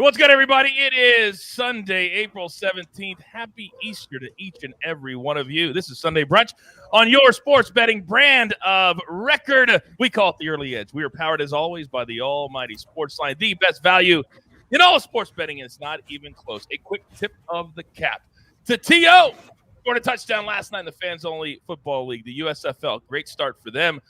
What's good, everybody? It is Sunday, April 17th. Happy Easter to each and every one of you. This is Sunday Brunch on your sports betting brand of record. We call it the Early Edge. We are powered, as always, by the almighty SportsLine, the best value in all of sports betting, and it's not even close. A quick tip of the cap to T.O. Scored a touchdown last night in the fans-only football league, the USFL. Great start for them.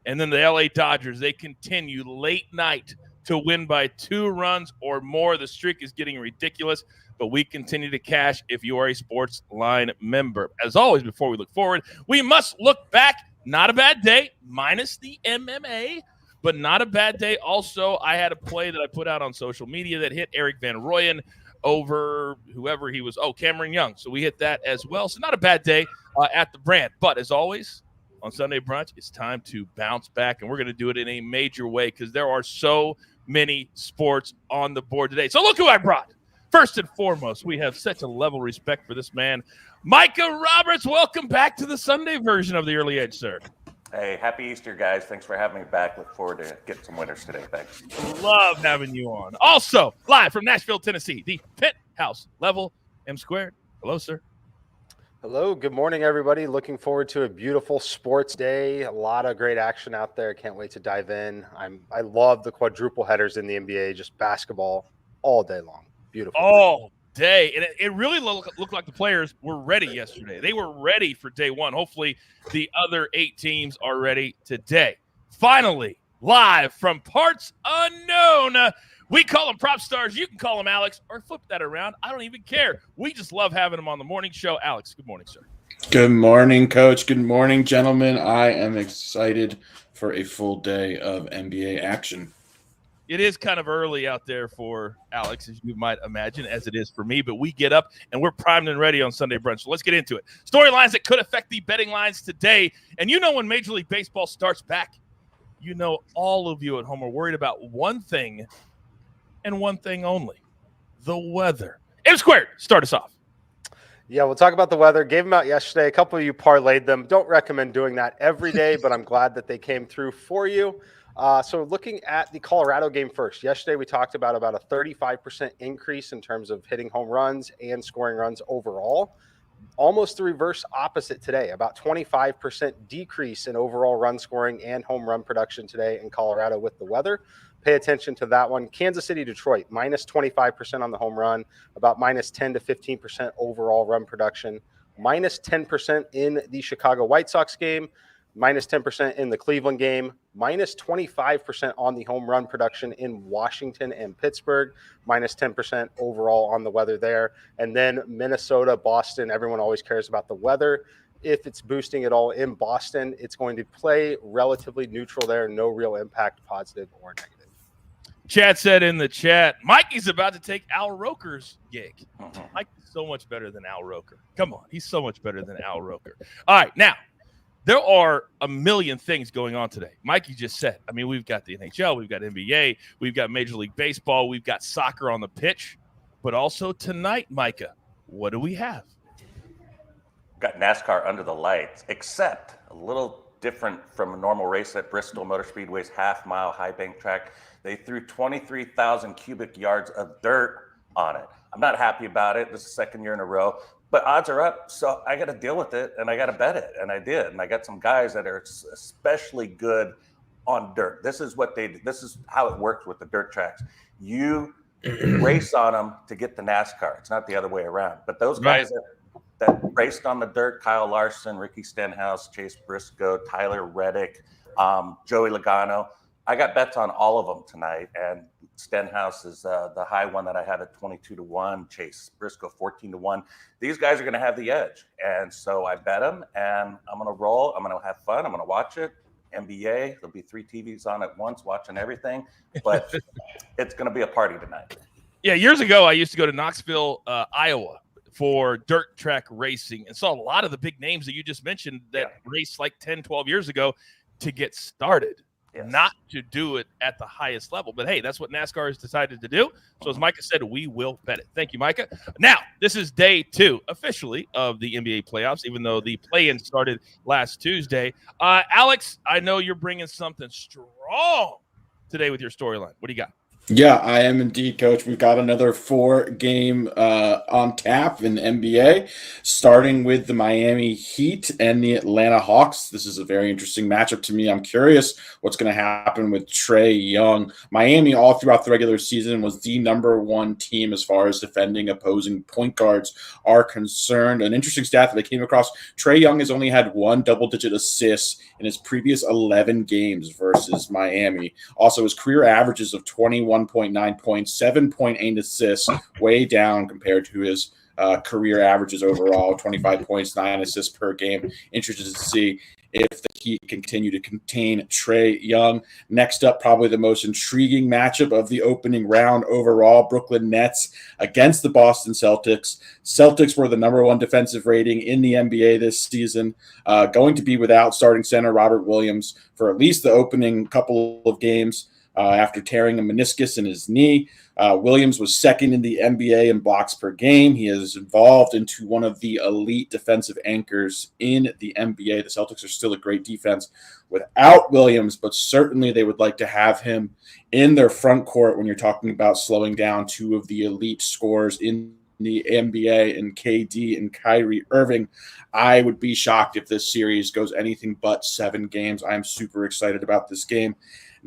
And then the L.A. Dodgers, they continue late night to win by 2 runs or more. The streak is getting ridiculous, but we continue to cash if you are a SportsLine member. As always, before we look forward, we must look back. Not a bad day, minus the MMA, but not a bad day. Also, I had a play that I put out on social media that hit Eric Van Rooyen over whoever he was. Oh, Cameron Young. So we hit that as well. So not a bad day at the brand. But as always, on Sunday Brunch, it's time to bounce back, and we're going to do it in a major way because there are so many sports on the board today. So look who I brought. First and foremost, we have such a level of respect for this man. Micah Roberts, welcome back to the Sunday version of the Early Edge, sir. Hey, happy Easter, guys. Thanks for having me back. Look forward to getting some winners today. Thanks. Love having you on. Also, live from Nashville, Tennessee, the Penthouse Level M Squared. Hello, sir. Hello, good morning, everybody. Looking forward to a beautiful sports day. A lot of great action out there. Can't wait to dive in. I love the quadruple headers in the NBA, just basketball all day long. Beautiful. All day. And it really looked like the players were ready yesterday. They were ready for day one. Hopefully the other 8 teams are ready today. Finally, live from parts unknown, we call them prop stars. You can call them Alex or flip that around. I don't even care. We just love having them on the morning show. Alex, good morning, sir. Good morning, Coach. Good morning, gentlemen. I am excited for a full day of NBA action. It is kind of early out there for Alex, as you might imagine, as it is for me, but we get up and we're primed and ready on Sunday Brunch. So let's get into it. Storylines that could affect the betting lines today. And you know when Major League Baseball starts back, you know all of you at home are worried about one thing and one thing only, the weather. M Squared, start us off. Yeah, we'll talk about the weather. Gave them out yesterday. A couple of you parlayed them. Don't recommend doing that every day, but I'm glad that they came through for you. So looking at the Colorado game first. Yesterday we talked about a 35% increase in terms of hitting home runs and scoring runs overall. Almost the reverse opposite today, about 25% decrease in overall run scoring and home run production today in Colorado with the weather. Pay attention to that one. Kansas City, Detroit, minus 25% on the home run, about minus 10 to 15% overall run production, minus 10% in the Chicago White Sox game, minus 10% in the Cleveland game, minus 25% on the home run production in Washington and Pittsburgh, minus 10% overall on the weather there. And then Minnesota, Boston, everyone always cares about the weather. If it's boosting at all in Boston, it's going to play relatively neutral there, no real impact, positive or negative. Chad said in the chat, Mikey's about to take Al Roker's gig. Mike's so much better than Al Roker. Come on, he's so much better than Al Roker. All right, now, there are a million things going on today. Mikey just said, I mean, we've got the NHL, we've got NBA, we've got Major League Baseball, we've got soccer on the pitch, but also tonight, Micah, what do we have? Got NASCAR under the lights, except a little different from a normal race at Bristol Motor Speedway's half-mile high bank track. They threw 23,000 cubic yards of dirt on it. I'm not happy about it. This is the second year in a row. But odds are up, so I got to deal with it, and I got to bet it, and I did. And I got some guys that are especially good on dirt. This is how it works with the dirt tracks. You race on them to get the NASCAR. It's not the other way around. But those guys that raced on the dirt, Kyle Larson, Ricky Stenhouse, Chase Briscoe, Tyler Reddick, Joey Logano, I got bets on all of them tonight, and Stenhouse is the high one that I had at 22-1. Chase Briscoe 14-1. These guys are going to have the edge, and so I bet them, and I'm going to roll. I'm going to have fun. I'm going to watch it. NBA, there'll be 3 TVs on at once, watching everything, but it's going to be a party tonight. Yeah, years ago I used to go to Knoxville, Iowa, for dirt track racing, and saw a lot of the big names that you just mentioned that raced like 10, 12 years ago to get started. Yes. Not to do it at the highest level. But, hey, that's what NASCAR has decided to do. So, as Micah said, we will bet it. Thank you, Micah. Now, this is day 2 officially of the NBA playoffs, even though the play-in started last Tuesday. Alex, I know you're bringing something strong today with your storyline. What do you got? Yeah, I am indeed, Coach. We've got another 4-game on tap in the NBA, starting with the Miami Heat and the Atlanta Hawks. This is a very interesting matchup to me. I'm curious what's going to happen with Trae Young. Miami, all throughout the regular season, was the #1 team as far as defending opposing point guards are concerned. An interesting stat that I came across, Trae Young has only had 1 double-digit assist in his previous 11 games versus Miami. Also, his career averages of 21.9 points, 7.8 assists, way down compared to his career averages overall, 25 points, 9 assists per game. Interested to see if the Heat continue to contain Trae Young. Next up, probably the most intriguing matchup of the opening round overall, Brooklyn Nets against the Boston Celtics. Celtics were the #1 defensive rating in the NBA this season, going to be without starting center Robert Williams for at least the opening couple of games. After tearing a meniscus in his knee. Williams was second in the NBA in blocks per game. He has evolved into one of the elite defensive anchors in the NBA. The Celtics are still a great defense without Williams, but certainly they would like to have him in their front court when you're talking about slowing down 2 of the elite scorers in the NBA and KD and Kyrie Irving. I would be shocked if this series goes anything but 7 games. I'm super excited about this game.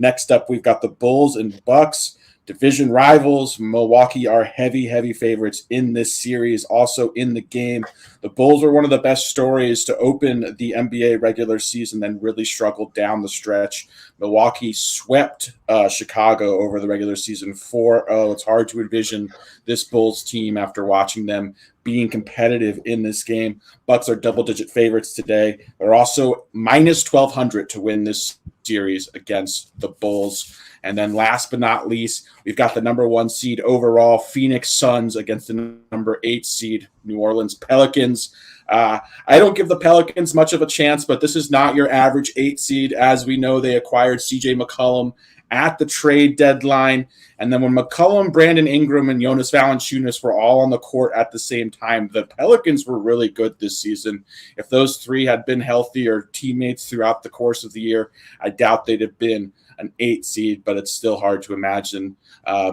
Next up, we've got the Bulls and Bucks, division rivals. Milwaukee are heavy favorites in this series, also in the game. The Bulls are one of the best stories to open the NBA regular season, then really struggled down the stretch. Milwaukee swept Chicago over the regular season 4-0. It's hard to envision this Bulls team after watching them being competitive in this game. Bucks are double-digit favorites today. They're also minus 1,200 to win this series against the Bulls. And then last but not least, we've got the #1 seed overall, Phoenix Suns against the #8 seed, New Orleans Pelicans. I don't give the Pelicans much of a chance, but this is not your average 8 seed. As we know, they acquired CJ McCollum at the trade deadline. And then when McCollum, Brandon Ingram, and Jonas Valanciunas were all on the court at the same time, the Pelicans were really good this season. If those 3 had been healthy or teammates throughout the course of the year, I doubt they'd have been an 8 seed, but it's still hard to imagine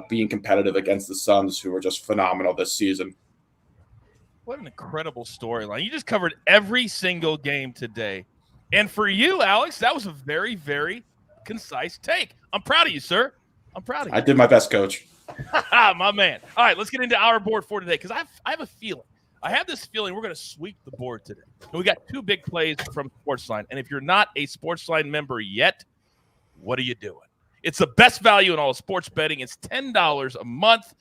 being competitive against the Suns, who were just phenomenal this season. What an incredible storyline. You just covered every single game today. And for you, Alex, that was a very, very concise take. I'm proud of you, sir. I'm proud of you. I did my best, Coach. My man. All right, let's get into our board for today because I have a feeling. I have this feeling we're going to sweep the board today. And we got 2 big plays from SportsLine. And if you're not a SportsLine member yet, what are you doing? It's the best value in all of sports betting. It's $10 a month,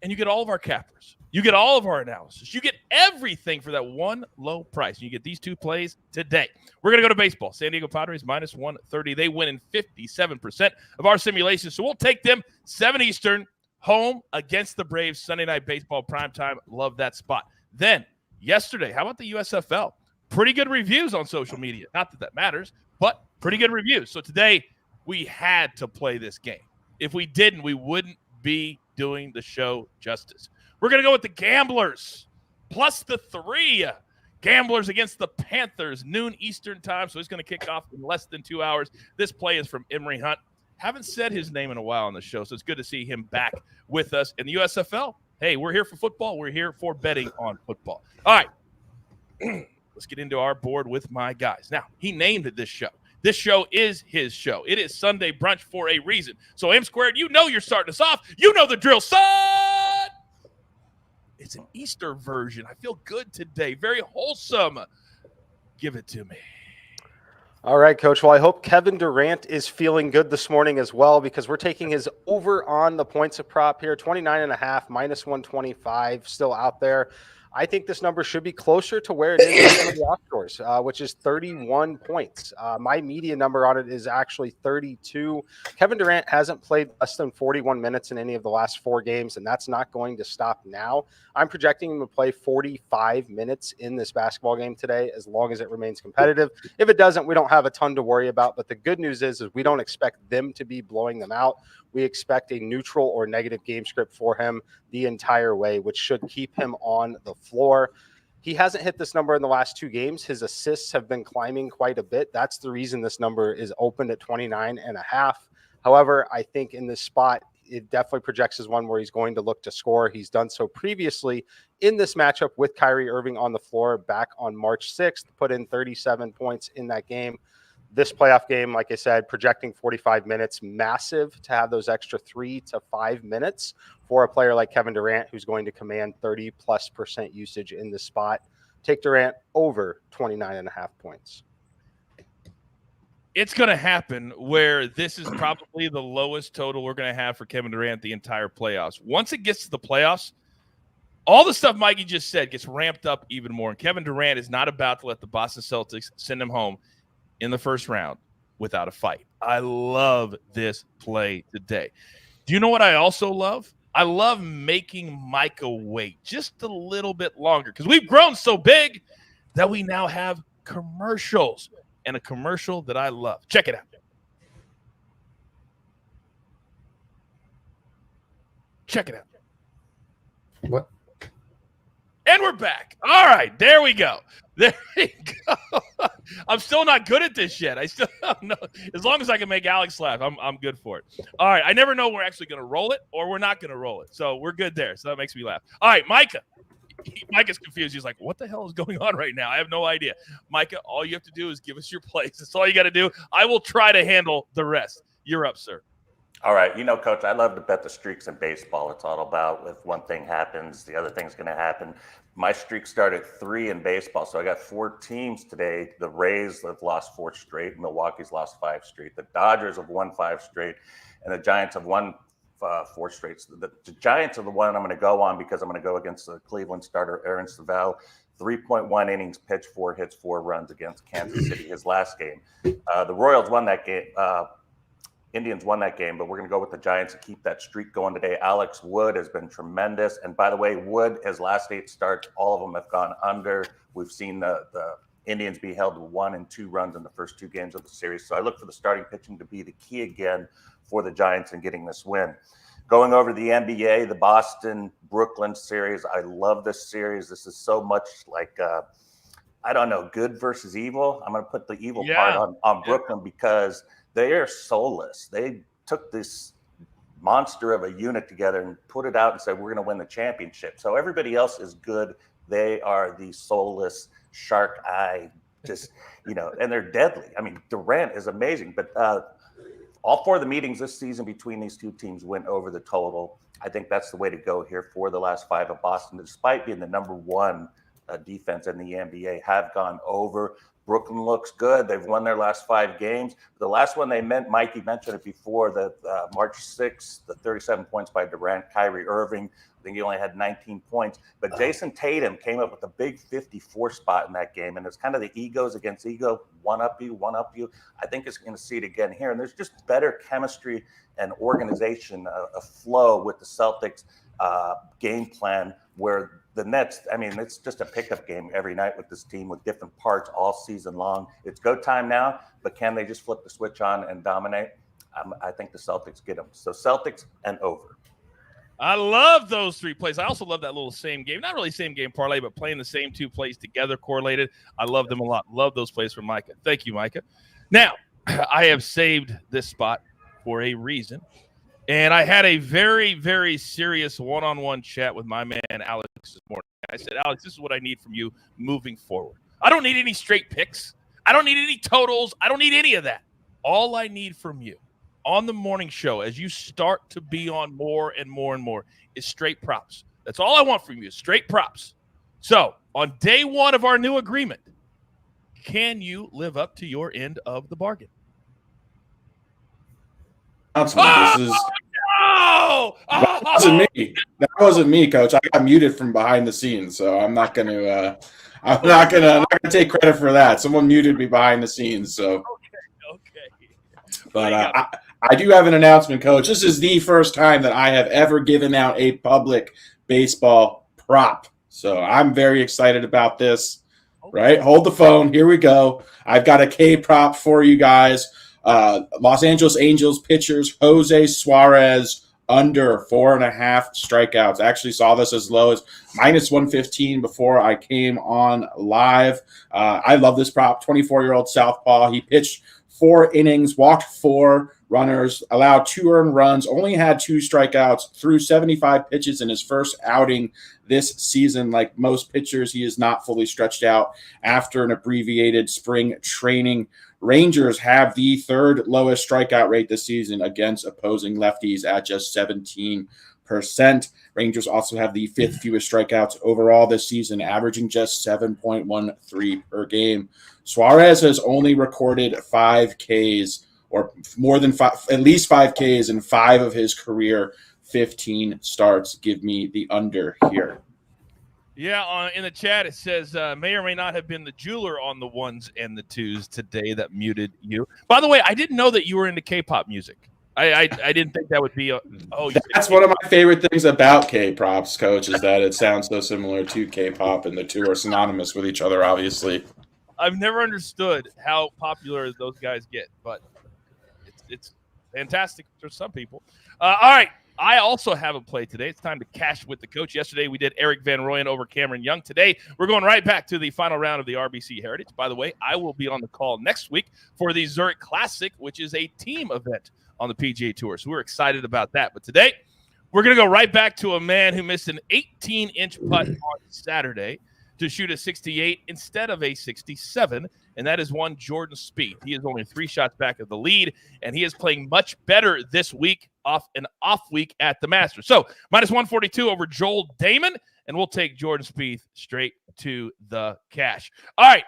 and you get all of our cappers. You get all of our analysis. You get everything for that one low price. And you get these 2 plays today. We're going to go to baseball. San Diego Padres minus 130. They win in 57% of our simulations. So we'll take them 7 Eastern, home against the Braves, Sunday Night Baseball primetime. Love that spot. Then yesterday, how about the USFL? Pretty good reviews on social media. Not that that matters, but pretty good reviews. So today we had to play this game. If we didn't, we wouldn't be doing the show justice. We're going to go with the Gamblers, plus the 3. Gamblers against the Panthers, noon Eastern time, so it's going to kick off in less than 2 hours. This play is from Emery Hunt. Haven't said his name in a while on the show, so it's good to see him back with us. In the USFL, hey, we're here for football. We're here for betting on football. All right, let's get into our board with my guys. Now, he named it this show. This show is his show. It is Sunday Brunch for a reason. So M Squared, you know you're starting us off. You know the drill, son. It's an Easter version. I feel good today. Very wholesome. Give it to me. All right, Coach. Well, I hope Kevin Durant is feeling good this morning as well because we're taking his over on the points of prop here, 29.5, minus 125, still out there. I think this number should be closer to where it is in some of the offshores, which is 31 points. My media number on it is actually 32. Kevin Durant hasn't played less than 41 minutes in any of the last 4 games, and that's not going to stop now. I'm projecting him to play 45 minutes in this basketball game today as long as it remains competitive. If it doesn't, we don't have a ton to worry about, but the good news is we don't expect them to be blowing them out. We expect a neutral or negative game script for him the entire way, which should keep him on the floor. He hasn't hit this number in the last 2 games. His assists have been climbing quite a bit. That's the reason this number is opened at 29.5. However, I think in this spot, it definitely projects as one where he's going to look to score. He's done so previously in this matchup with Kyrie Irving on the floor back on March 6th, put in 37 points in that game. This playoff game, like I said, projecting 45 minutes, massive to have those extra 3 to 5 minutes for a player like Kevin Durant, who's going to command 30+% usage in this spot. Take Durant over 29.5 points. It's going to happen where this is probably the lowest total we're going to have for Kevin Durant the entire playoffs. Once it gets to the playoffs, all the stuff Mikey just said gets ramped up even more. And Kevin Durant is not about to let the Boston Celtics send him home in the first round without a fight. I love this play today. Do you know what I also love? I love making Micah wait just a little bit longer because we've grown so big that we now have commercials, and a commercial that I love. Check it out. Check it out. What? And we're back. All right, there we go. There we go. I'm still not good at this yet. I still don't know. As long as I can make Alex laugh, I'm good for it. All right, I never know when we're actually going to roll it or we're not going to roll it. So we're good there. So that makes me laugh. All right, Micah. Micah's confused. He's like, what the hell is going on right now? I have no idea. Micah, all you have to do is give us your plays. That's all you got to do. I will try to handle the rest. You're up, sir. All right. You know, Coach, I love to bet the streaks in baseball. It's all about if one thing happens, the other thing's going to happen. My streak started 3 in baseball, so I got 4 teams today. The Rays have lost 4 straight. Milwaukee's lost 5 straight. The Dodgers have won 5 straight, and the Giants have won 4 straight. So the Giants are the one I'm going to go on because I'm going to go against the Cleveland starter, Aaron Savell. 3.1 innings, pitched 4 hits, 4 runs against Kansas City, his last game. The Royals won that game. Indians won that game, but we're going to go with the Giants to keep that streak going today. Alex Wood has been tremendous. And by the way, Wood, his last 8 starts, all of them have gone under. We've seen the Indians be held to 1 and 2 runs in the first 2 games of the series. So I look for the starting pitching to be the key again for the Giants in getting this win. Going over to the NBA, the Boston-Brooklyn series. I love this series. This is so much like, I don't know, good versus evil. I'm going to put the evil part on Brooklyn because they are soulless. They took this monster of a unit together and put it out and said, we're going to win the championship. So everybody else is good. They are the soulless shark eye, just, and they're deadly. I mean, Durant is amazing, but all 4 of the meetings this season between these 2 teams went over the total. I think that's the way to go here for the last 5 of Boston, despite being the number 1 defense in the NBA, have gone over. Brooklyn looks good. They've won their last 5 games. The last one they meant, Mikey mentioned it before, that March 6th, the 37 points by Durant, Kyrie Irving. I think he only had 19 points. But Jason Tatum came up with a big 54 spot in that game. And it's kind of the egos against ego, one up you. I think it's going to see it again here. And there's just better chemistry and organization, a flow with the Celtics game plan where the Nets, I mean, it's just a pickup game every night with this team with different parts all season long. It's go time now, but can they just flip the switch on and dominate? I think the Celtics get them. So Celtics and over. I love those 3 plays. I also love that little same game, not really same game parlay, but playing the same 2 plays together correlated. I love them a lot. Love those plays from Micah. Thank you, Micah. Now, I have saved this spot for a reason. And I had a very, very serious one-on-one chat with my man, Alex, this morning. I said, Alex, this is what I need from you moving forward. I don't need any straight picks. I don't need any totals. I don't need any of that. All I need from you on the morning show, as you start to be on more and more and more, is straight props. That's all I want from you, straight props. So on day 1 of our new agreement, can you live up to your end of the bargain? This is that wasn't me. That wasn't me, Coach. I got muted from behind the scenes, so I'm not gonna take credit for that. Someone muted me behind the scenes, so okay. But I do have an announcement, Coach. This is the first time that I have ever given out a public baseball prop, so I'm very excited about this. Right, hold the phone. Here we go. I've got a K prop for you guys. Los Angeles Angels pitchers Jose Suarez under 4.5 strikeouts. I actually saw this as low as -115 before I came on live. I love this prop. 24-year-old southpaw. He pitched 4 innings, walked 4 runners, allowed 2 earned runs, only had 2 strikeouts, threw 75 pitches in his first outing this season. Like most pitchers, he is not fully stretched out after an abbreviated spring training. Rangers have the 3rd lowest strikeout rate this season against opposing lefties at just 17%. Rangers also have the 5th fewest strikeouts overall this season, averaging just 7.13 per game. Suarez has only recorded 5 Ks or more than 5, at least 5 Ks in 5 of his career 15 starts. Give me the under here. Yeah, in the chat it says may or may not have been the jeweler on the 1s and the 2s today that muted you. By the way, I didn't know that you were into K-pop music. I didn't think that would be a. Oh, that's one of my favorite things about K-props, Coach, is that it sounds so similar to K-pop, and the two are synonymous with each other, obviously. I've never understood how popular those guys get, but it's fantastic for some people. All right. I also have a play today. It's time to cash with the coach. Yesterday, we did Eric Van Rooyen over Cameron Young. Today, we're going right back to the final round of the RBC Heritage. By the way, I will be on the call next week for the Zurich Classic, which is a team event on the PGA Tour. So we're excited about that. But today, we're going to go right back to a man who missed an 18-inch putt on Saturday to shoot a 68 instead of a 67, and that is one Jordan Spieth. He is only 3 shots back of the lead, and he is playing much better this week off an off week at the Masters. So -142 over Joel Damon, and we'll take Jordan Spieth straight to the cash. All right,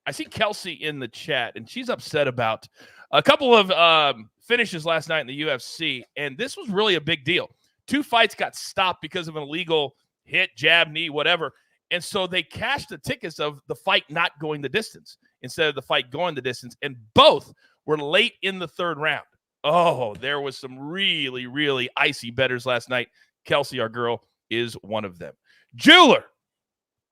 I see Kelsey in the chat, and she's upset about a couple of finishes last night in the UFC, and this was really a big deal. 2 fights got stopped because of an illegal hit, jab, knee, whatever. And so they cashed the tickets of the fight not going the distance instead of the fight going the distance. And both were late in the 3rd round. Oh, there was some really, really icy bettors last night. Kelsey, our girl, is one of them. Jeweler,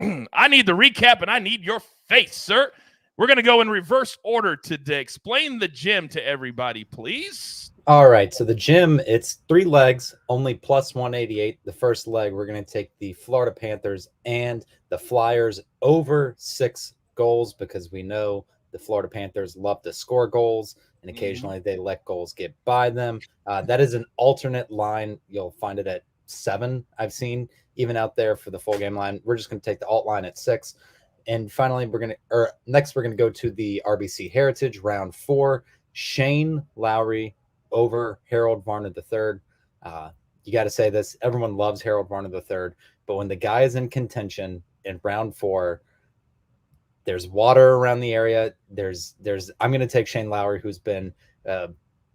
I need the recap and I need your face, sir. We're going to go in reverse order today. Explain the gym to everybody, please. All right, so the gym, it's 3 legs, only +188. The first leg, we're going to take the Florida Panthers and the Flyers over 6 goals because we know the Florida Panthers love to score goals, and occasionally they let goals get by them. That is an alternate line. You'll find it at 7, I've seen, even out there for the full game line. We're just going to take the alt line at 6. And finally, next we're going to go to the RBC Heritage, round 4, Shane Lowry over Harold Varner III. You got to say this. Everyone loves Harold Varner III, but when the guy is in contention in round 4, there's water around the area. I'm going to take Shane Lowry, who's been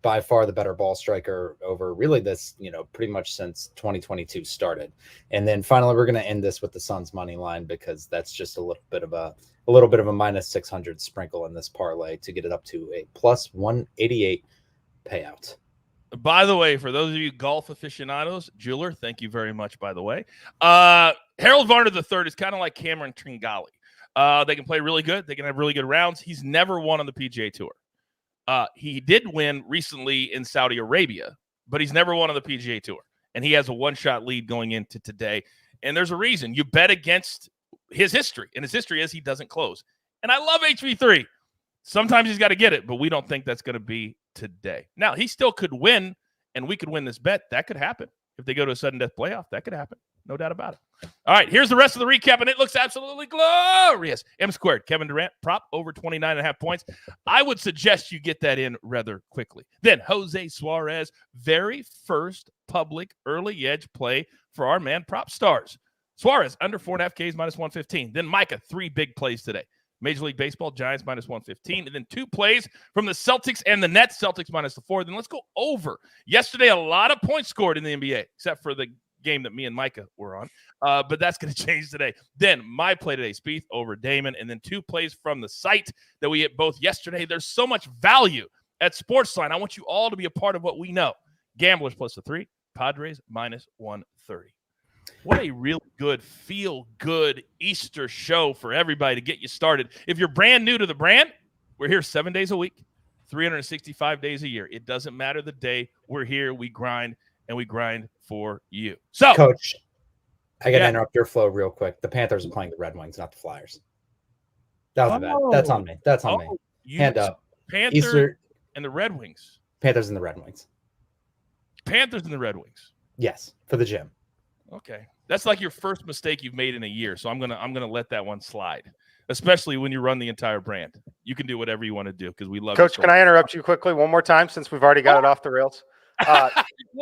by far the better ball striker over really this, pretty much since 2022 started. And then finally, we're going to end this with the Suns money line because that's just a little bit of a -600 sprinkle in this parlay to get it up to a +188 payout. By the way, for those of you golf aficionados, jeweler, thank you very much, by the way. Harold Varner III is kind of like Cameron Tringali. They can play really good. They can have really good rounds. He's never won on the PGA Tour. He did win recently in Saudi Arabia, but he's never won on the PGA Tour. And he has a 1-shot lead going into today. And there's a reason. You bet against his history. And his history is he doesn't close. And I love HV3. Sometimes he's got to get it, but we don't think that's going to be today. Now, he still could win, and we could win this bet. That could happen. If they go to a sudden death playoff, that could happen. No doubt about it. All right, here's the rest of the recap, and it looks absolutely glorious. M2, Kevin Durant, prop over 29.5 points. I would suggest you get that in rather quickly. Then Jose Suarez, very first public early edge play for our man Prop Stars. Suarez, under 4.5 Ks, -115. Then Micah, 3 big plays today. Major League Baseball, Giants -115. And then 2 plays from the Celtics and the Nets, Celtics -4. Then let's go over. Yesterday, a lot of points scored in the NBA, except for the game that me and Micah were on. But that's going to change today. Then my play today, Spieth over Damon. And then 2 plays from the site that we hit both yesterday. There's so much value at SportsLine. I want you all to be a part of what we know. Gamblers +3, Padres -130. What a really good, feel-good Easter show for everybody to get you started. If you're brand new to the brand, we're here 7 days a week, 365 days a year. It doesn't matter the day. We're here. We grind and we grind for you. So, Coach, I got to Yeah. interrupt your flow real quick. The Panthers are playing the Red Wings, not the Flyers. That was bad. That's on me. That's on me. Hand up. Panthers Easter and the Red Wings. Panthers and the Red Wings. Panthers and the Red Wings. Yes, for the gym. Okay. That's like your first mistake you've made in a year. So I'm gonna let that one slide. Especially when you run the entire brand. You can do whatever you want to do because we love Coach, you. can I interrupt you quickly one more time since we've already got it off the rails?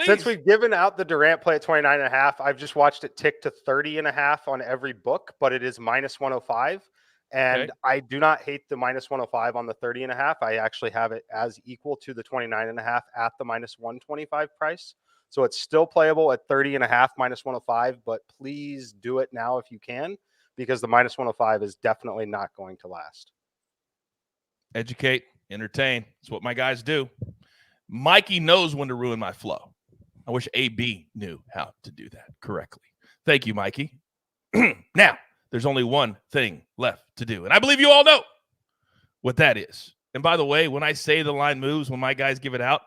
Since Please. we've given out the Durant play at 29.5, I've just watched it tick to 30.5 on every book, but it is minus 105. And Okay. I do not hate the minus 105 on the 30.5. I actually have it as equal to the 29.5 at the minus 125 price. So it's still playable at 30.5 minus 105, but please do it now if you can, because the minus 105 is definitely not going to last. Educate, entertain. It's what my guys do. Mikey knows when to ruin my flow. I wish AB knew how to do that correctly. Thank you, Mikey. Now, there's only one thing left to do, and I believe you all know what that is. And by the way, when I say the line moves, when my guys give it out,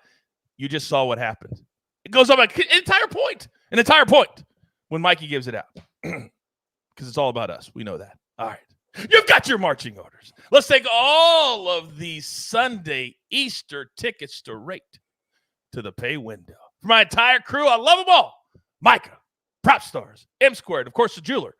you just saw what happened. It goes up like an entire point when Mikey gives it out. Because it's all about us. We know that. All right. You've got your marching orders. Let's take all of these Sunday Easter tickets straight to the pay window. For my entire crew, I love them all. Micah, Prop Stars, M Squared, of course, the jeweler,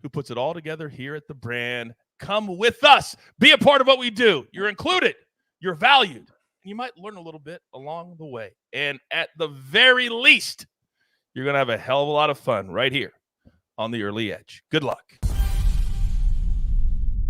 who puts it all together here at the brand. Come with us. Be a part of what we do. You're included. You're valued. And you might learn a little bit along the way. And at the very least, you're going to have a hell of a lot of fun right here on the Early Edge. Good luck.